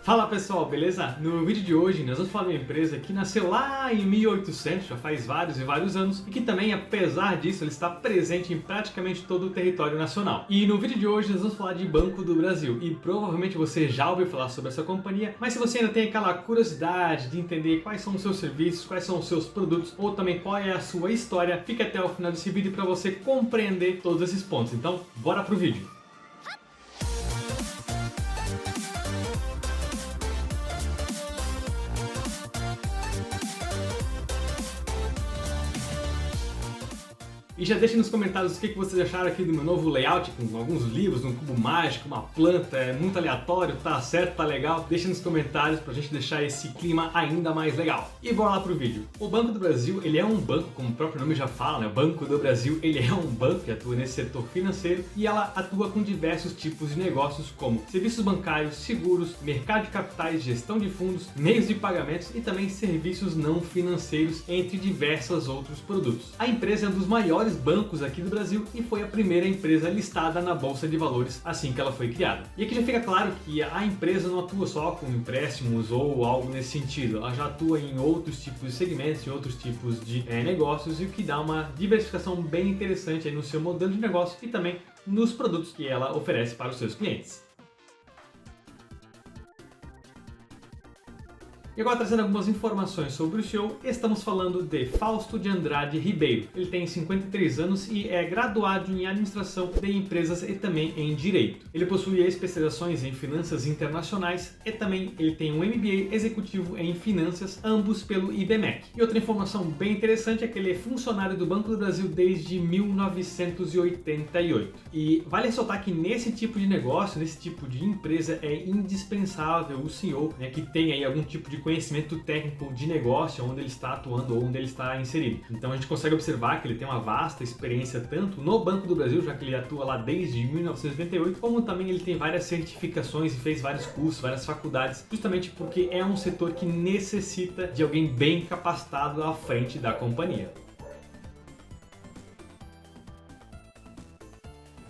Fala pessoal, beleza? No vídeo de hoje nós vamos falar de uma empresa que nasceu lá em 1800, já faz vários e vários anos, e que também, apesar disso, ela está presente em praticamente todo o território nacional. E no vídeo de hoje nós vamos falar de Banco do Brasil, e provavelmente você já ouviu falar sobre essa companhia, mas se você ainda tem aquela curiosidade de entender quais são os seus serviços, quais são os seus produtos, ou também qual é a sua história, fica até o final desse vídeo para você compreender todos esses pontos. Então, bora pro vídeo! E já deixem nos comentários o que vocês acharam aqui do meu novo layout, com alguns livros, um cubo mágico, uma planta, é muito aleatório, tá certo, tá legal? Deixem nos comentários pra gente deixar esse clima ainda mais legal. E bora lá pro vídeo. O Banco do Brasil, ele é um banco, como o próprio nome já fala, né? O Banco do Brasil, ele é um banco que atua nesse setor financeiro e ela atua com diversos tipos de negócios como serviços bancários, seguros, mercado de capitais, gestão de fundos, meios de pagamentos e também serviços não financeiros, entre diversos outros produtos. A empresa é um dos maiores bancos aqui do Brasil e foi a primeira empresa listada na Bolsa de Valores assim que ela foi criada. E aqui já fica claro que a empresa não atua só com empréstimos ou algo nesse sentido, ela já atua em outros tipos de segmentos, em outros tipos de negócios, e o que dá uma diversificação bem interessante aí no seu modelo de negócio e também nos produtos que ela oferece para os seus clientes. E agora, trazendo algumas informações sobre o CEO, estamos falando de Fausto de Andrade Ribeiro. Ele tem 53 anos e é graduado em Administração de Empresas e também em Direito. Ele possui especializações em Finanças Internacionais e também ele tem um MBA Executivo em Finanças, ambos pelo IBMEC. E outra informação bem interessante é que ele é funcionário do Banco do Brasil desde 1988. E vale ressaltar que nesse tipo de negócio, nesse tipo de empresa, é indispensável o CEO, que tenha aí algum tipo de conhecimento técnico de negócio onde ele está atuando ou onde ele está inserido. Então a gente consegue observar que ele tem uma vasta experiência tanto no Banco do Brasil, já que ele atua lá desde 1988, como também ele tem várias certificações e fez vários cursos, várias faculdades, justamente porque é um setor que necessita de alguém bem capacitado à frente da companhia.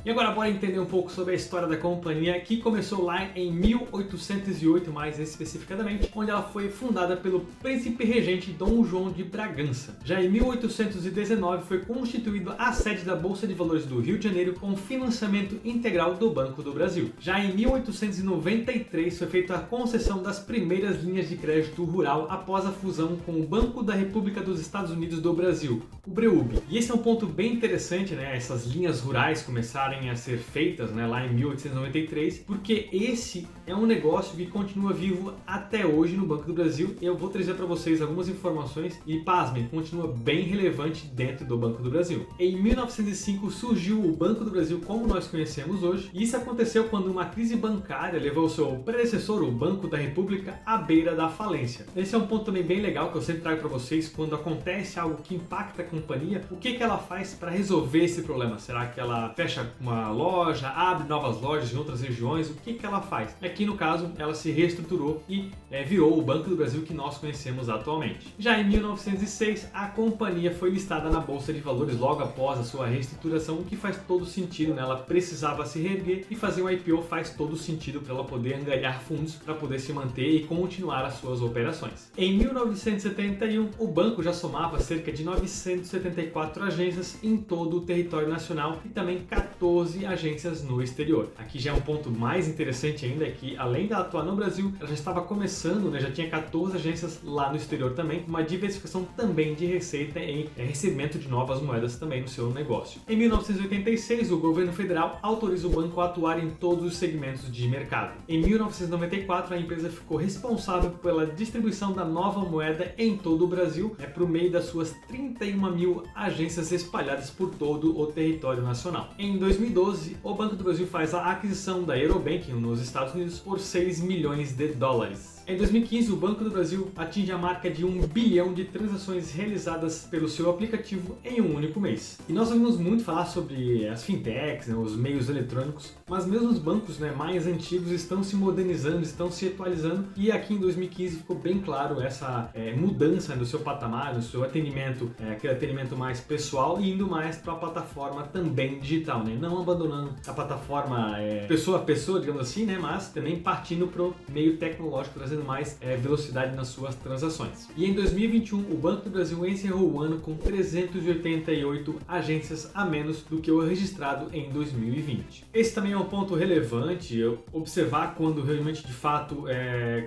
E agora bora entender um pouco sobre a história da companhia, que começou lá em 1808, mais especificadamente, onde ela foi fundada pelo príncipe regente Dom João de Bragança. Já em 1819 foi constituída a sede da Bolsa de Valores do Rio de Janeiro com financiamento integral do Banco do Brasil. Já em 1893 foi feita a concessão das primeiras linhas de crédito rural após a fusão com o Banco da República dos Estados Unidos do Brasil, o BREUB. E esse é um ponto bem interessante, né? Essas linhas rurais começarem a ser feitas, lá em 1893, porque esse é um negócio que continua vivo até hoje no Banco do Brasil. E eu vou trazer para vocês algumas informações e, pasmem, continua bem relevante dentro do Banco do Brasil. Em 1905 surgiu o Banco do Brasil como nós conhecemos hoje, e isso aconteceu quando uma crise bancária levou seu predecessor, o Banco da República, à beira da falência. Esse é um ponto também bem legal que eu sempre trago para vocês. Quando acontece algo que impacta a companhia, o que ela faz para resolver esse problema? Será que ela fecha uma loja, abre novas lojas em outras regiões? O que ela faz? Aqui no caso, ela se reestruturou e virou o Banco do Brasil que nós conhecemos atualmente. Já em 1906, a companhia foi listada na Bolsa de Valores logo após a sua reestruturação, o que faz todo sentido, né? Ela precisava se reerguer e fazer um IPO faz todo sentido para ela poder angariar fundos para poder se manter e continuar as suas operações. Em 1971, o banco já somava cerca de 974 agências em todo o território nacional e também 14 agências no exterior. Aqui já é um ponto mais interessante ainda, é que além de ela atuar no Brasil, ela já estava começando, já tinha 14 agências lá no exterior também, uma diversificação também de receita em recebimento de novas moedas também no seu negócio. Em 1986, o governo federal autoriza o banco a atuar em todos os segmentos de mercado. Em 1994, a empresa ficou responsável pela distribuição da nova moeda em todo o Brasil, por meio das suas 31 mil agências espalhadas por todo o território nacional. Em 2012, o Banco do Brasil faz a aquisição da Eurobank nos Estados Unidos por 6 milhões de dólares. Em 2015, o Banco do Brasil atinge a marca de 1 bilhão de transações realizadas pelo seu aplicativo em um único mês. E nós ouvimos muito falar sobre as fintechs, né, os meios eletrônicos, mas mesmo os bancos, né, mais antigos estão se modernizando, estão se atualizando, e aqui em 2015 ficou bem claro essa mudança no seu patamar, no seu atendimento, aquele atendimento mais pessoal e indo mais para a plataforma também digital, né? Não abandonando a plataforma pessoa a pessoa, digamos assim, né? Mas também partindo para o meio tecnológico, trazendo mais velocidade nas suas transações. E em 2021, o Banco do Brasil encerrou o ano com 388 agências a menos do que o registrado em 2020. Esse também é um ponto relevante, observar quando realmente, de fato,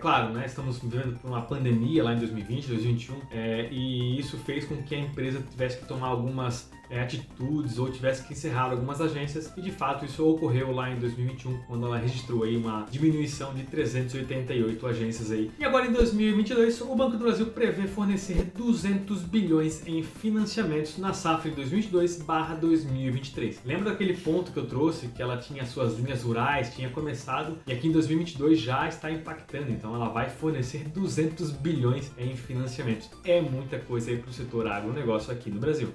claro, né? Estamos vivendo por uma pandemia lá em 2020, 2021, e isso fez com que a empresa tivesse que tomar algumas atitudes ou tivesse que encerrar algumas agências, e de fato isso ocorreu lá em 2021, quando ela registrou aí uma diminuição de 388 agências aí. E agora em 2022, o Banco do Brasil prevê fornecer 200 bilhões em financiamentos na safra de 2022/2023. Lembra daquele ponto que eu trouxe, que ela tinha suas linhas rurais, tinha começado, e aqui em 2022 já está impactando, então ela vai fornecer 200 bilhões em financiamentos. É muita coisa aí para o setor agronegócio aqui no Brasil.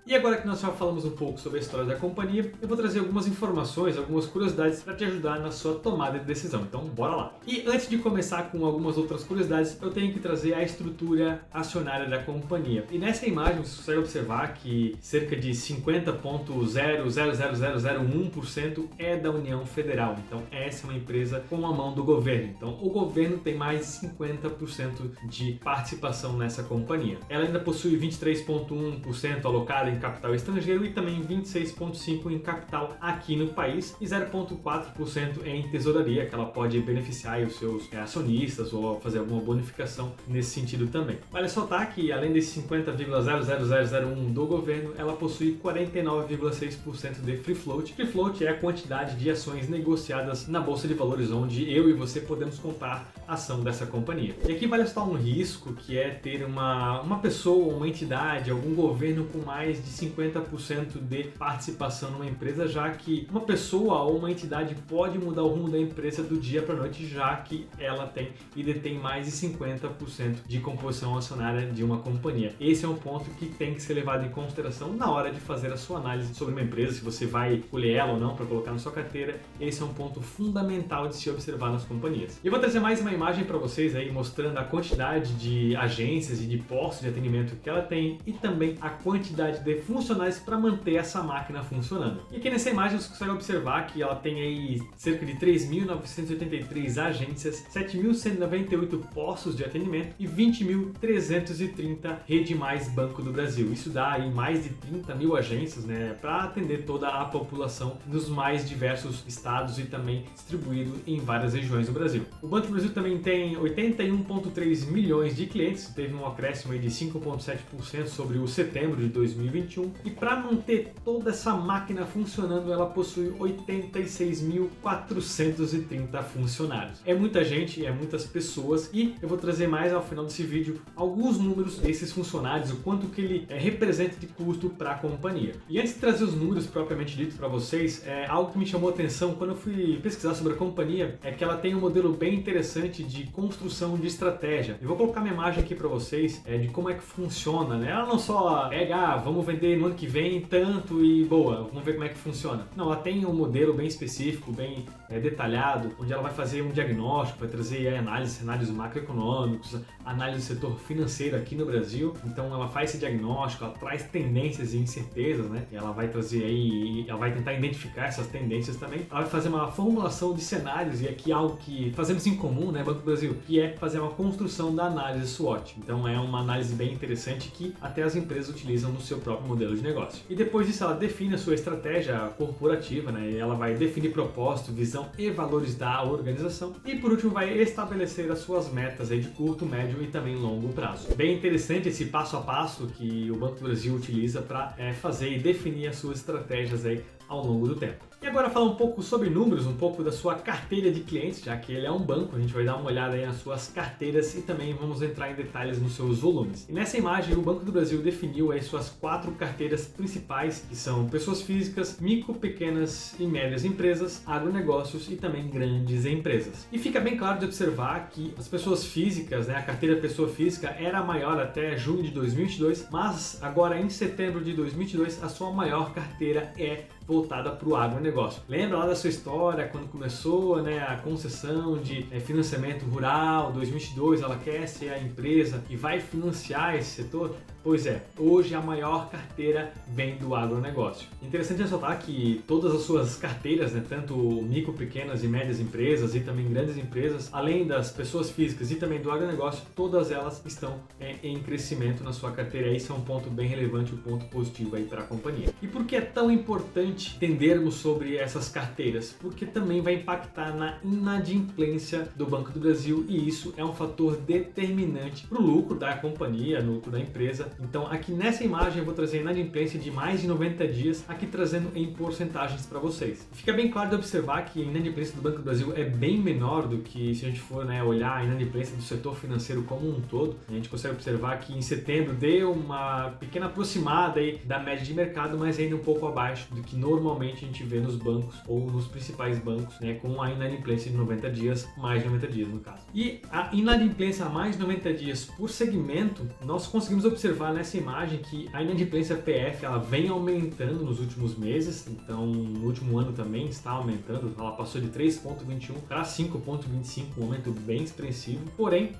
E agora que nós já falamos um pouco sobre a história da companhia, eu vou trazer algumas informações, algumas curiosidades para te ajudar na sua tomada de decisão. Então, bora lá! E antes de começar com algumas outras curiosidades, eu tenho que trazer a estrutura acionária da companhia. E nessa imagem você consegue observar que cerca de 50,000001% é da União Federal. Então, essa é uma empresa com a mão do governo. Então, o governo tem mais de 50% de participação nessa companhia. Ela ainda possui 23,1% alocada em capital estrangeiro e também 26,5% em capital aqui no país e 0,4% em tesouraria, que ela pode beneficiar os seus acionistas ou fazer alguma bonificação nesse sentido também. Vale ressaltar que além desse 50,00001 do governo, ela possui 49,6% de free float. Free float é a quantidade de ações negociadas na Bolsa de Valores, onde eu e você podemos comprar ação dessa companhia. E aqui vale ressaltar um risco, que é ter uma pessoa, uma entidade, algum governo com mais de 50% de participação numa empresa, já que uma pessoa ou uma entidade pode mudar o rumo da empresa do dia para a noite, já que ela tem e detém mais de 50% de composição acionária de uma companhia. Esse é um ponto que tem que ser levado em consideração na hora de fazer a sua análise sobre uma empresa, se você vai escolher ela ou não para colocar na sua carteira. Esse é um ponto fundamental de se observar nas companhias. E eu vou trazer mais uma imagem para vocês aí, mostrando a quantidade de agências e de postos de atendimento que ela tem e também a quantidade de funcionários para manter essa máquina funcionando. E aqui nessa imagem você consegue observar que ela tem aí cerca de 3.983 agências, 7.198 postos de atendimento e 20.330 Rede Mais Banco do Brasil. Isso dá aí mais de 30 mil agências, né, para atender toda a população nos mais diversos estados e também distribuído em várias regiões do Brasil. O Banco do Brasil também tem 81,3 milhões de clientes, teve um acréscimo aí de 5,7% sobre o setembro de 2021, e para manter toda essa máquina funcionando, ela possui 86.430 funcionários. É muita gente, é muitas pessoas, e eu vou trazer mais ao final desse vídeo alguns números desses funcionários, o quanto que ele representa de custo para a companhia. E antes de trazer os números propriamente dito para vocês, algo que me chamou a atenção quando eu fui pesquisar sobre a companhia é que ela tem um modelo bem interessante de construção de estratégia. Eu vou colocar minha imagem aqui para vocês de como é que funciona, né? Ela não só pega, vamos vender no ano que vem tanto e boa, vamos ver como é que funciona. Não, ela tem um modelo bem específico, bem detalhado, onde ela vai fazer um diagnóstico, vai trazer cenários macroeconômicos, análise do setor financeiro aqui no Brasil. Então ela faz esse diagnóstico, ela traz tendências e incertezas, né? Ela vai trazer aí, ela vai tentar identificar essas tendências também. Ela vai fazer uma formulação de cenários, e aqui algo que fazemos em comum, né, Banco do Brasil, que é fazer uma construção da análise SWOT. Então é uma análise bem interessante que até as empresas utilizam no seu próprio modelo de negócio. E depois disso ela define a sua estratégia corporativa, né? E ela vai definir propósito, visão e valores da organização. E por último vai estabelecer as suas metas aí de curto, médio e também longo prazo. Bem interessante esse passo a passo que o Banco do Brasil utiliza para fazer e definir as suas estratégias aí ao longo do tempo. E agora falar um pouco sobre números, um pouco da sua carteira de clientes, já que ele é um banco, a gente vai dar uma olhada aí nas suas carteiras e também vamos entrar em detalhes nos seus volumes. E nessa imagem, o Banco do Brasil definiu aí suas 4 carteiras principais, que são pessoas físicas, micro, pequenas e médias empresas, agronegócios e também grandes empresas. E fica bem claro de observar que as pessoas físicas, a carteira pessoa física era maior até junho de 2022, mas agora em setembro de 2022 a sua maior carteira é voltada para o agronegócio. Lembra lá da sua história, quando começou a concessão de financiamento rural, 2022 ela quer ser a empresa que vai financiar esse setor? Pois é, hoje a maior carteira vem do agronegócio. Interessante ressaltar que todas as suas carteiras, tanto micro, pequenas e médias empresas e também grandes empresas, além das pessoas físicas e também do agronegócio, todas elas estão em crescimento na sua carteira. Isso é um ponto bem relevante, um ponto positivo aí para a companhia. E por que é tão importante entendermos sobre essas carteiras? Porque também vai impactar na inadimplência do Banco do Brasil e isso é um fator determinante para o lucro da companhia, no lucro da empresa. Então aqui nessa imagem eu vou trazer a inadimplência de mais de 90 dias, aqui trazendo em porcentagens para vocês. Fica bem claro de observar que a inadimplência do Banco do Brasil é bem menor do que se a gente for olhar a inadimplência do setor financeiro como um todo. A gente consegue observar que em setembro deu uma pequena aproximada aí da média de mercado, mas ainda um pouco abaixo do que normalmente a gente vê nos bancos ou nos principais bancos, com a inadimplência de 90 dias, mais de 90 dias no caso. E a inadimplência a mais de 90 dias por segmento, nós conseguimos observar nessa imagem que a inadimplência PF ela vem aumentando nos últimos meses, então no último ano também está aumentando, ela passou de 3,21 para 5,25, um aumento bem expressivo, porém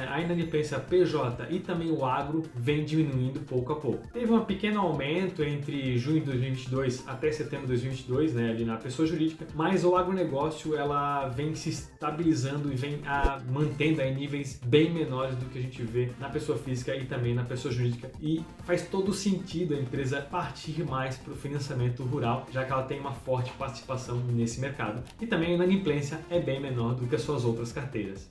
a inadimplência PJ e também o agro vem diminuindo pouco a pouco. Teve um pequeno aumento entre junho de 2022 até setembro de 2022, ali na pessoa jurídica, mas o agronegócio ela vem se estabilizando e vem mantendo aí níveis bem menores do que a gente vê na pessoa física e também na pessoa jurídica, e faz todo sentido a empresa partir mais para o financiamento rural, já que ela tem uma forte participação nesse mercado e também a inadimplência é bem menor do que as suas outras carteiras.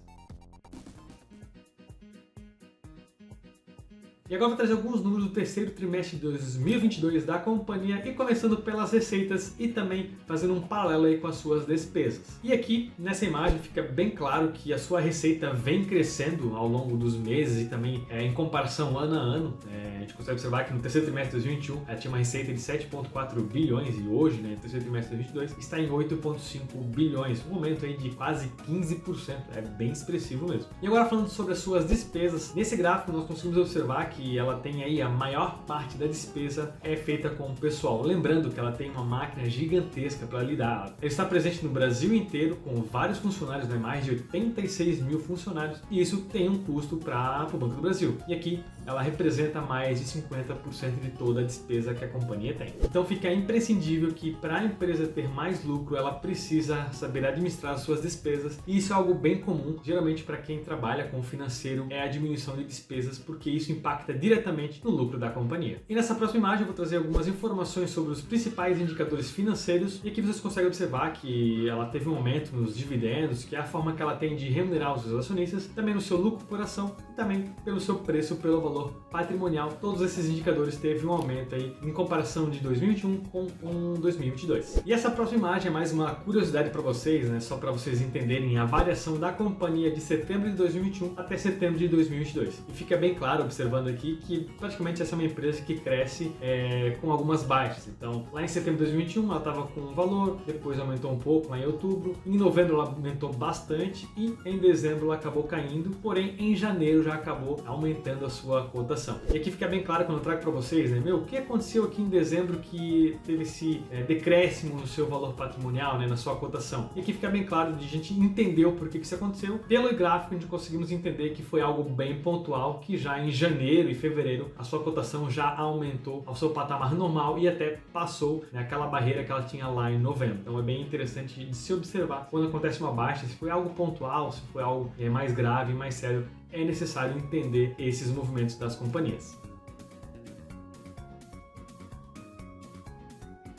E agora vou trazer alguns números do terceiro trimestre de 2022 da companhia e começando pelas receitas e também fazendo um paralelo aí com as suas despesas. E aqui nessa imagem fica bem claro que a sua receita vem crescendo ao longo dos meses e também em comparação ano a ano. A gente consegue observar que no terceiro trimestre de 2021 ela tinha uma receita de 7,4 bilhões e hoje, no terceiro trimestre de 2022, está em 8,5 bilhões, um aumento aí de quase 15%, é bem expressivo mesmo. E agora falando sobre as suas despesas, nesse gráfico nós conseguimos observar que ela tem aí a maior parte da despesa é feita com o pessoal. Lembrando que ela tem uma máquina gigantesca para lidar. Ela está presente no Brasil inteiro com vários funcionários, mais de 86 mil funcionários, e isso tem um custo para o Banco do Brasil. E aqui ela representa mais de 50% de toda a despesa que a companhia tem. Então fica imprescindível que para a empresa ter mais lucro, ela precisa saber administrar as suas despesas, e isso é algo bem comum, geralmente para quem trabalha com o financeiro, é a diminuição de despesas, porque isso impacta diretamente no lucro da companhia. E nessa próxima imagem eu vou trazer algumas informações sobre os principais indicadores financeiros, e aqui vocês conseguem observar que ela teve um aumento nos dividendos, que é a forma que ela tem de remunerar os seus acionistas, também no seu lucro por ação e também pelo seu preço pelo valor patrimonial. Todos esses indicadores teve um aumento aí em comparação de 2021 com 2022. E essa próxima imagem é mais uma curiosidade para vocês, só para vocês entenderem a variação da companhia de setembro de 2021 até setembro de 2022. E fica bem claro observando aqui que praticamente essa é uma empresa que cresce com algumas baixas. Então lá em setembro de 2021 ela estava com um valor, depois aumentou um pouco lá em outubro, em novembro ela aumentou bastante e em dezembro ela acabou caindo, porém em janeiro já acabou aumentando a sua cotação. E aqui fica bem claro quando eu trago para vocês, o que aconteceu aqui em dezembro que teve esse decréscimo no seu valor patrimonial, na sua cotação. E aqui fica bem claro de a gente entender o porquê que isso aconteceu. Pelo gráfico a gente conseguimos entender que foi algo bem pontual, que já em janeiro e fevereiro a sua cotação já aumentou ao seu patamar normal e até passou aquela barreira que ela tinha lá em novembro. Então é bem interessante de se observar quando acontece uma baixa, se foi algo pontual, se foi algo mais grave, mais sério. É necessário entender esses movimentos das companhias.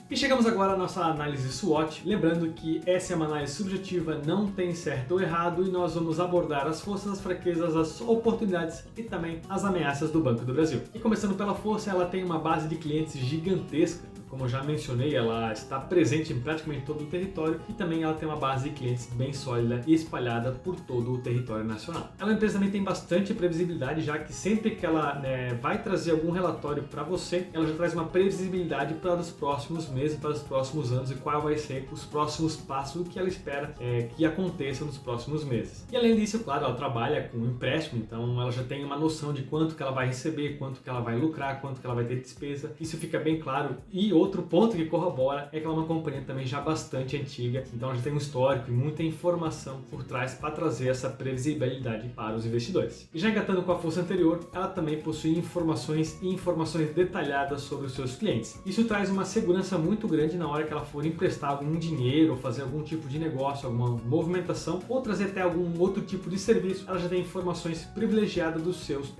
E chegamos agora à nossa análise SWOT, lembrando que essa é uma análise subjetiva, não tem certo ou errado, e nós vamos abordar as forças, as fraquezas, as oportunidades e também as ameaças do Banco do Brasil. E começando pela força, ela tem uma base de clientes gigantesca. como eu já mencionei, ela está presente em praticamente todo o território e também ela tem uma base de clientes bem sólida e espalhada por todo o território nacional. Ela, a empresa também tem bastante previsibilidade, já que sempre que ela vai trazer algum relatório para você, ela já traz uma previsibilidade para os próximos meses, para os próximos anos e qual vai ser os próximos passos que ela espera que aconteça nos próximos meses. E além disso, claro, ela trabalha com empréstimo, então ela já tem uma noção de quanto que ela vai receber, quanto que ela vai lucrar, quanto que ela vai ter despesa. Isso fica bem claro. E outro ponto que corrobora é que ela é uma companhia também já bastante antiga, então já tem um histórico e muita informação por trás para trazer essa previsibilidade para os investidores. E já engatando com a força anterior, ela também possui informações detalhadas sobre os seus clientes. Isso traz uma segurança muito grande na hora que ela for emprestar algum dinheiro, ou fazer algum tipo de negócio, alguma movimentação, ou trazer até algum outro tipo de serviço. Ela já tem informações privilegiadas dos seus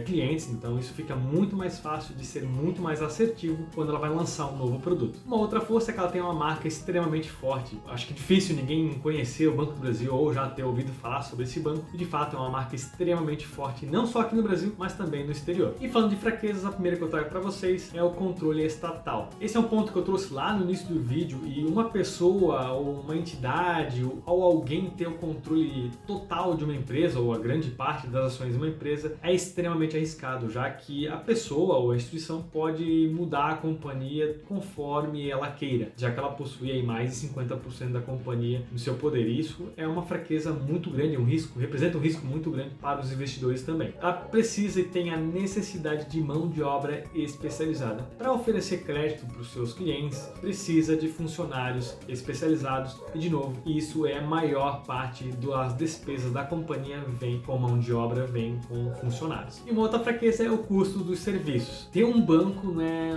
clientes, então isso fica muito mais fácil de ser muito mais assertivo quando ela vai lançar um novo produto. Uma outra força é que ela tem uma marca extremamente forte. Acho que é difícil ninguém conhecer o Banco do Brasil ou já ter ouvido falar sobre esse banco, e de fato é uma marca extremamente forte, não só aqui no Brasil, mas também no exterior. E falando de fraquezas, a primeira que eu trago para vocês é o controle estatal. Esse é um ponto que eu trouxe lá no início do vídeo, e uma pessoa ou uma entidade ou alguém ter o controle total de uma empresa ou a grande parte das ações de uma empresa é extremamente arriscado, já que a pessoa ou a instituição pode mudar a companhia conforme ela queira, já que ela possui aí mais de 50% da companhia no seu poder. E isso é uma fraqueza muito grande, representa um risco muito grande para os investidores também. Ela precisa e tem a necessidade de mão de obra especializada. Para oferecer crédito para os seus clientes, precisa de funcionários especializados e, de novo, isso é a maior parte das despesas da companhia vem com mão de obra, vem com funcionários. E uma outra fraqueza é o custo dos serviços. Ter um banco não é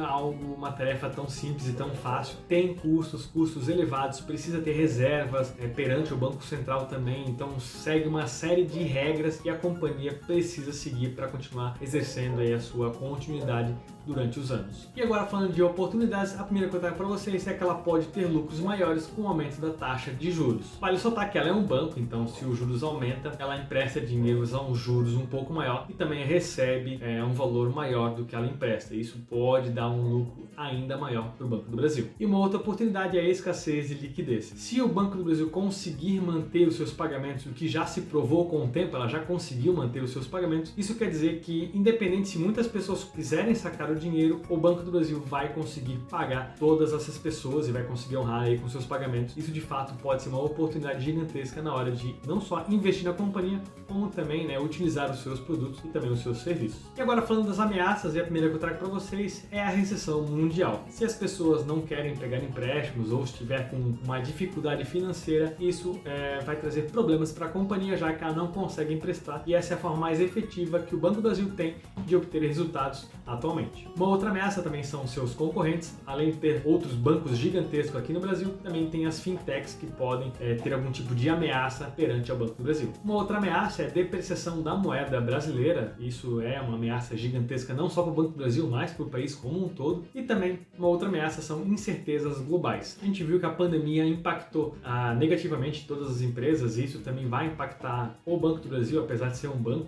uma tarefa tão simples e tão fácil. Tem custos elevados, precisa ter reservas perante o Banco Central também, então segue uma série de regras que a companhia precisa seguir para continuar exercendo aí a sua continuidade durante os anos. E agora, falando de oportunidades, a primeira que eu trago para vocês é que ela pode ter lucros maiores com o aumento da taxa de juros. Vale ressaltar que ela é um banco, então se os juros aumenta, ela empresta dinheiro a um juros um pouco maior e também recebe um valor maior do que ela empresta. Isso pode dar um lucro ainda maior para o Banco do Brasil. E uma outra oportunidade é a escassez de liquidez. Se o Banco do Brasil conseguir manter os seus pagamentos, o que já se provou com o tempo, ela já conseguiu manter os seus pagamentos, isso quer dizer que, independente se muitas pessoas quiserem sacar o dinheiro, o Banco do Brasil vai conseguir pagar todas essas pessoas e vai conseguir honrar aí com seus pagamentos. Isso de fato pode ser uma oportunidade gigantesca na hora de não só investir na companhia, como também utilizar os seus produtos e também os seus serviços. E agora, falando das ameaças, e a primeira que eu trago para vocês é a recessão mundial. Se as pessoas não querem pegar empréstimos ou estiver com uma dificuldade financeira, isso vai trazer problemas para a companhia, já que ela não consegue emprestar, e essa é a forma mais efetiva que o Banco do Brasil tem de obter resultados atualmente. Uma outra ameaça também são seus concorrentes. Além de ter outros bancos gigantescos aqui no Brasil, também tem as fintechs que podem ter algum tipo de ameaça perante ao Banco do Brasil. Uma outra ameaça é a depreciação da moeda brasileira. Isso é uma ameaça gigantesca não só para o Banco do Brasil, mas para o país como um todo. E também uma outra ameaça são incertezas globais. A gente viu que a pandemia impactou negativamente todas as empresas, e isso também vai impactar o Banco do Brasil, apesar de ser um banco.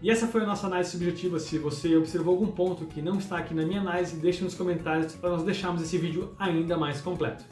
E essa foi a nossa análise subjetiva. Se você observou algum ponto que não está aqui na minha análise, deixe nos comentários para nós deixarmos esse vídeo ainda mais completo.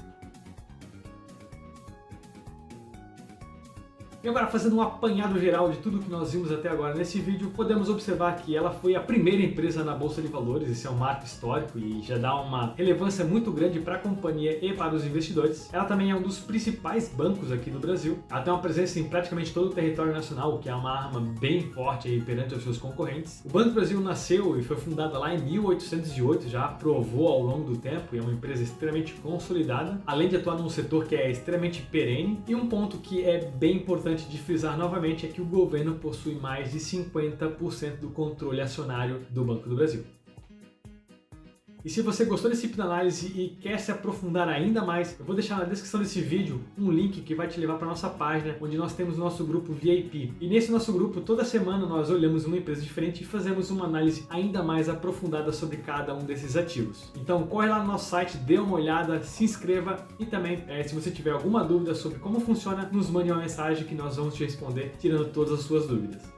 E agora, fazendo um apanhado geral de tudo que nós vimos até agora nesse vídeo, podemos observar que ela foi a primeira empresa na Bolsa de Valores. Esse é um marco histórico e já dá uma relevância muito grande para a companhia e para os investidores. Ela também é um dos principais bancos aqui do Brasil. Ela tem uma presença em praticamente todo o território nacional, o que é uma arma bem forte aí perante os seus concorrentes. O Banco do Brasil nasceu e foi fundada lá em 1808, já provou ao longo do tempo, e é uma empresa extremamente consolidada, além de atuar num setor que é extremamente perene. E um ponto que é bem importante de frisar novamente é que o governo possui mais de 50% do controle acionário do Banco do Brasil. E se você gostou desse tipo de análise e quer se aprofundar ainda mais, eu vou deixar na descrição desse vídeo um link que vai te levar para a nossa página, onde nós temos o nosso grupo VIP. E nesse nosso grupo, toda semana nós olhamos uma empresa diferente e fazemos uma análise ainda mais aprofundada sobre cada um desses ativos. Então corre lá no nosso site, dê uma olhada, se inscreva e também, se você tiver alguma dúvida sobre como funciona, nos mande uma mensagem que nós vamos te responder, tirando todas as suas dúvidas.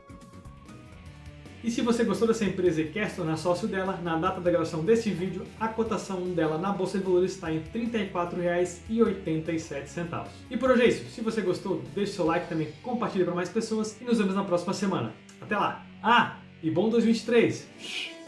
E se você gostou dessa empresa e quer se tornar sócio dela, na data da gravação deste vídeo, a cotação dela na Bolsa de Valores está em R$ 34,87. E por hoje é isso. Se você gostou, deixe seu like também, compartilhe para mais pessoas e nos vemos na próxima semana. Até lá! Ah, e bom 2023!